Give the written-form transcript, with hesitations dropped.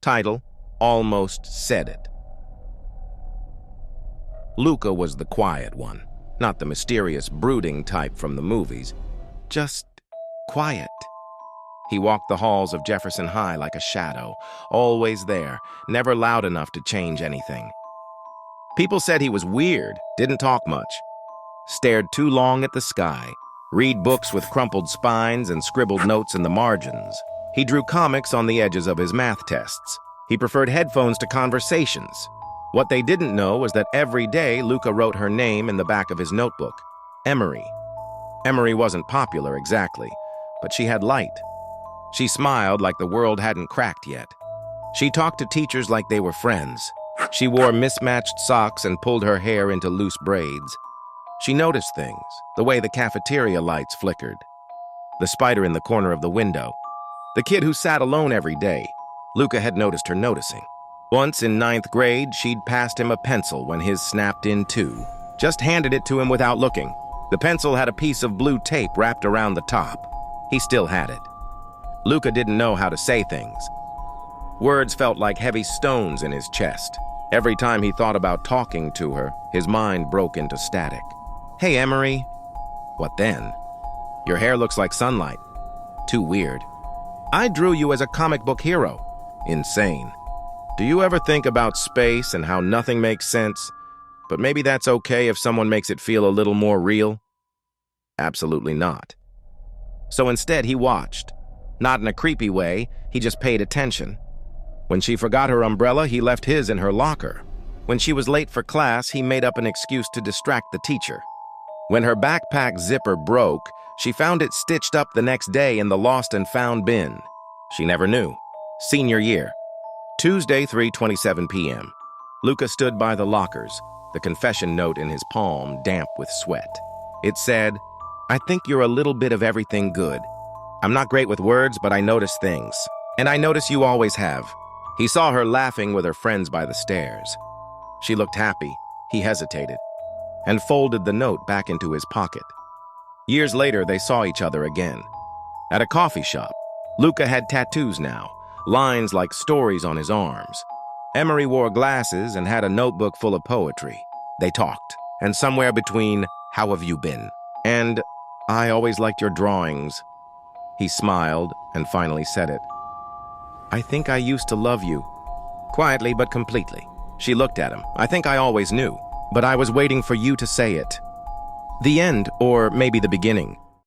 Title: Almost Said It. Luca was the quiet one, not the mysterious, brooding type from the movies. Just quiet. He walked the halls of Jefferson High like a shadow, always there, never loud enough to change anything. People said he was weird, didn't talk much, stared too long at the sky, read books with crumpled spines and scribbled notes in the margins. He drew comics on the edges of his math tests. He preferred headphones to conversations. What they didn't know was that every day Luca wrote her name in the back of his notebook, Emery. Emery wasn't popular exactly, but she had light. She smiled like the world hadn't cracked yet. She talked to teachers like they were friends. She wore mismatched socks and pulled her hair into loose braids. She noticed things, the way the cafeteria lights flickered, the spider in the corner of the window, the kid who sat alone every day. Luca had noticed her noticing. Once in 9th grade, she'd passed him a pencil when his snapped in too. Just handed it to him without looking. The pencil had a piece of blue tape wrapped around the top. He still had it. Luca didn't know how to say things. Words felt like heavy stones in his chest. Every time he thought about talking to her, his mind broke into static. "Hey, Emery." "What then?" "Your hair looks like sunlight." "Too weird." "I drew you as a comic book hero." "Insane." "Do you ever think about space and how nothing makes sense? But maybe that's okay if someone makes it feel a little more real?" Absolutely not. So instead he watched. Not in a creepy way, he just paid attention. When she forgot her umbrella, he left his in her locker. When she was late for class, he made up an excuse to distract the teacher. When her backpack zipper broke, she found it stitched up the next day in the lost and found bin. She never knew. Senior year. Tuesday, 3:27 p.m. Luca stood by the lockers, the confession note in his palm damp with sweat. It said, "I think you're a little bit of everything good. I'm not great with words, but I notice things. And I notice you always have." He saw her laughing with her friends by the stairs. She looked happy. He hesitated and folded the note back into his pocket. Years later, they saw each other again. At a coffee shop. Luca had tattoos now, lines like stories on his arms. Emery wore glasses and had a notebook full of poetry. They talked, and somewhere between, "How have you been?" and "I always liked your drawings," he smiled and finally said it. "I think I used to love you." Quietly but completely. She looked at him. "I think I always knew, but I was waiting for you to say it." The end, or maybe the beginning.